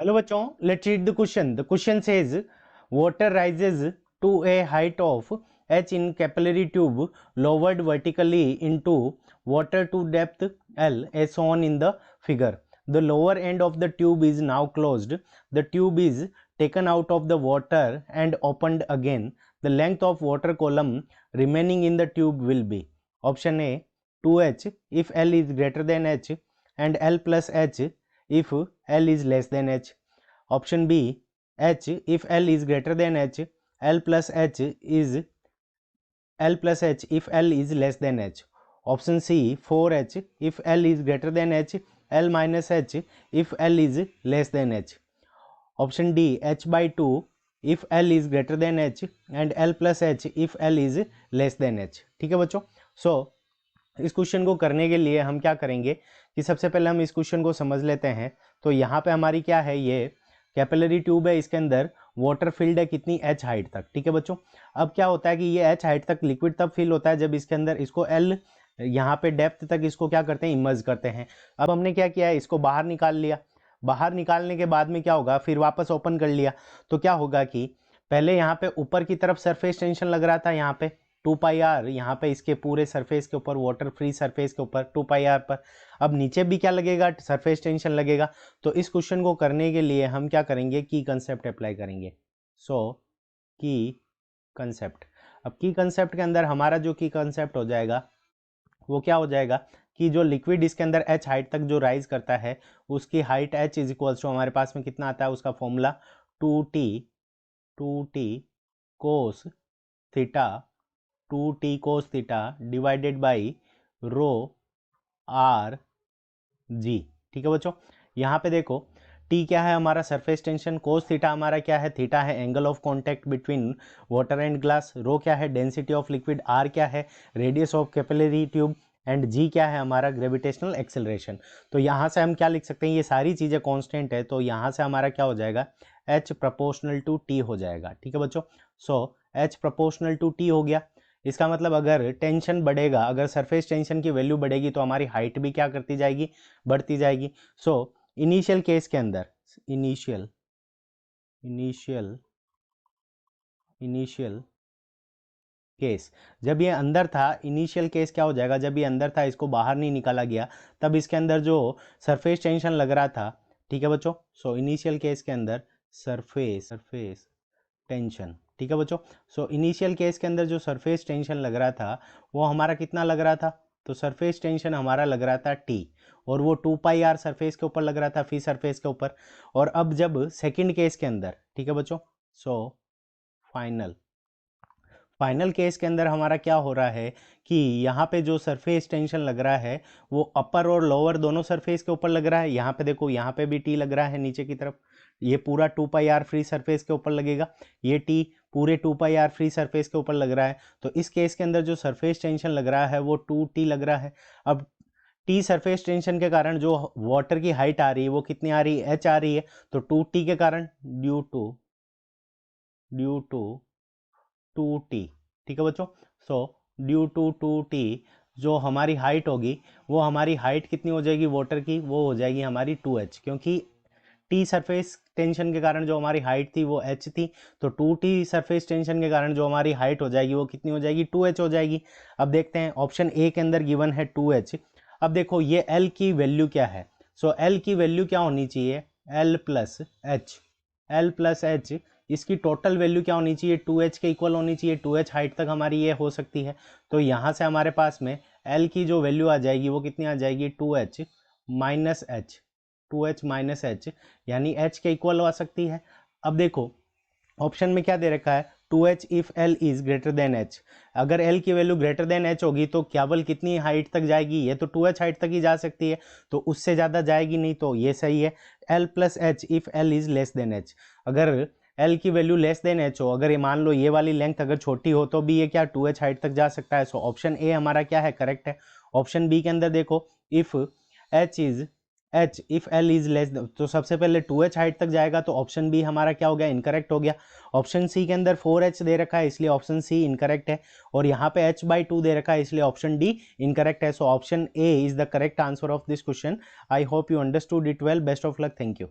Hello bachon, let's read the question. The question says water rises to a height of h in capillary tube lowered vertically into water to depth L as shown in the figure. The lower end of the tube is now closed. The tube is taken out of the water and opened again. The length of water column remaining in the tube will be option A 2h if L is greater than h and L plus h if L is less than h. Option B h if L is greater than h, L plus h if L is less than h. Option C 4h if L is greater than h, L minus h if L is less than h. Option D h by 2 if L is greater than h and L plus h if L is less than h. ठीक है बच्चों. सो इस question को करने के लिए हम क्या करेंगे कि सबसे पहले हम इस क्वेश्चन को समझ लेते हैं. तो यहाँ पे हमारी क्या है, ये कैपिलरी ट्यूब है, इसके अंदर वाटर फिल्ड है कितनी h हाइट तक. ठीक है बच्चों. अब क्या होता है कि ये h हाइट तक लिक्विड तब फिल होता है जब इसके अंदर इसको L यहाँ पे डेप्थ तक इसको क्या करते हैं, इमर्ज करते हैं. अब हमने क्या किया है, इसको बाहर निकाल लिया. बाहर निकालने के बाद में क्या होगा, फिर वापस ओपन कर लिया. तो क्या होगा कि पहले यहाँ पे ऊपर की तरफ सरफेस टेंशन लग रहा था, यहाँ पे 2 पाई आर, यहाँ पे इसके पूरे सरफेस के ऊपर, वाटर फ्री सरफेस के ऊपर 2 पाई आर पर. अब नीचे भी क्या लगेगा, सरफेस टेंशन लगेगा. तो इस क्वेश्चन को करने के लिए हम क्या करेंगे, की कंसेप्ट अप्लाई करेंगे. सो की कंसेप्ट. अब की कंसेप्ट के अंदर हमारा जो की कंसेप्ट हो जाएगा वो क्या हो जाएगा कि जो लिक्विड इसके अंदर h हाइट तक जो राइज करता है उसकी height h is equals to हमारे पास में कितना आता है, उसका formula 2t cos theta 2t cos theta divided by rho r g. ठीक है बच्चों. यहाँ पे देखो t क्या है हमारा सरफेस टेंशन, कोस थीटा हमारा क्या है, थीटा है angle of contact between water and glass, rho क्या है डेंसिटी ऑफ लिक्विड, r क्या है radius of capillary tube and g क्या है हमारा ग्रेविटेशनल एक्सेलरेशन. तो यहाँ से हम क्या लिख सकते हैं, ये सारी चीज़ें कांस्टेंट है, तो यहाँ से हमारा क्या हो जाएगा, h प्रोपोर्शनल टू t हो जाएगा. ठीक है बच्चों. सो h प्रोपोर्शनल टू t हो गया. इसका मतलब अगर टेंशन बढ़ेगा, अगर सरफेस टेंशन की वैल्यू बढ़ेगी तो हमारी हाइट भी क्या करती जाएगी, बढ़ती जाएगी. सो इनिशियल केस के अंदर इनिशियल केस जब ये अंदर था, इनिशियल केस क्या हो जाएगा, जब ये अंदर था इसको बाहर नहीं निकाला गया, तब इसके अंदर जो सरफेस टेंशन लग रहा था. ठीक है बच्चों. सो इनिशियल केस के अंदर सरफेस टेंशन. ठीक है बच्चों. सो इनिशियल केस के अंदर जो सरफेस टेंशन लग रहा था वो हमारा कितना लग रहा था, तो सरफेस टेंशन हमारा लग रहा था t, और वो 2 पाई आर सरफेस के ऊपर लग रहा था, फ्री सरफेस के ऊपर. और अब जब सेकंड केस के अंदर, ठीक है बच्चों, सो फाइनल केस के अंदर हमारा क्या हो रहा है कि यहाँ पे जो सरफेस टेंशन लग रहा है वो अपर और लोअर दोनों सरफेस के ऊपर लग रहा है. यहाँ पे देखो, यहाँ पे भी टी लग रहा है नीचे की तरफ, ये पूरा 2 पाई आर फ्री सरफेस के ऊपर लगेगा, ये टी पूरे 2 पाई आर फ्री सरफेस के ऊपर लग रहा है. तो इस केस के अंदर जो सरफेस टेंशन लग रहा है वो 2t लग रहा है. अब टी सरफेस टेंशन के कारण जो वाटर की हाइट आ रही है वो कितनी आ रही है, h आ रही है. तो 2t के कारण ड्यू टू 2t. ठीक है बच्चों. सो ड्यू टू 2t जो हमारी हाइट होगी, वो हमारी हाइट कितनी हो जाएगी वाटर की, वो हो जाएगी हमारी 2h, क्योंकि टी सरफेस टेंशन के कारण जो हमारी हाइट थी वो h थी. तो 2t सरफेस टेंशन के कारण जो हमारी हाइट हो जाएगी वो कितनी हो जाएगी, 2h हो जाएगी. अब देखते हैं ऑप्शन ए के अंदर गिवन है 2h. अब देखो ये l की वैल्यू क्या है. सो l की वैल्यू क्या होनी चाहिए, l प्लस h. इसकी टोटल वैल्यू क्या होनी चाहिए, 2h के इक्वल होनी चाहिए. 2h हाइट तक हमारी ये हो सकती है. तो यहाँ से हमारे पास में l की जो वैल्यू आ जाएगी वो कितनी आ जाएगी, 2h माइनस h, यानी h के इक्वल आ सकती है. अब देखो ऑप्शन में क्या दे रखा है, 2h if l is greater than h. अगर l की वैल्यू ग्रेटर देन h होगी तो केवल कितनी हाइट तक जाएगी, ये तो 2h हाइट तक ही जा सकती है, तो उससे ज़्यादा जाएगी नहीं. तो ये सही है. l plus h if l is less than h. अगर l की वैल्यू लेस देन h हो, अगर ये मान लो ये वाली लेंथ अगर छोटी हो तो भी ये क्या 2h हाइट तक जा सकता है. सो ऑप्शन ए हमारा क्या है, करेक्ट है. ऑप्शन बी के अंदर देखो, if if l is less, तो सबसे पहले 2h हाइट तक जाएगा, तो ऑप्शन बी हमारा क्या हो गया, इनकरेक्ट हो गया. ऑप्शन सी के अंदर 4h दे रखा है, इसलिए ऑप्शन सी इनकरेक्ट है. और यहाँ पे h बाई 2 दे रखा है, इसलिए ऑप्शन डी इनकरेक्ट है. So option A is the correct answer of this question. I hope you understood it well. Best of luck. Thank you.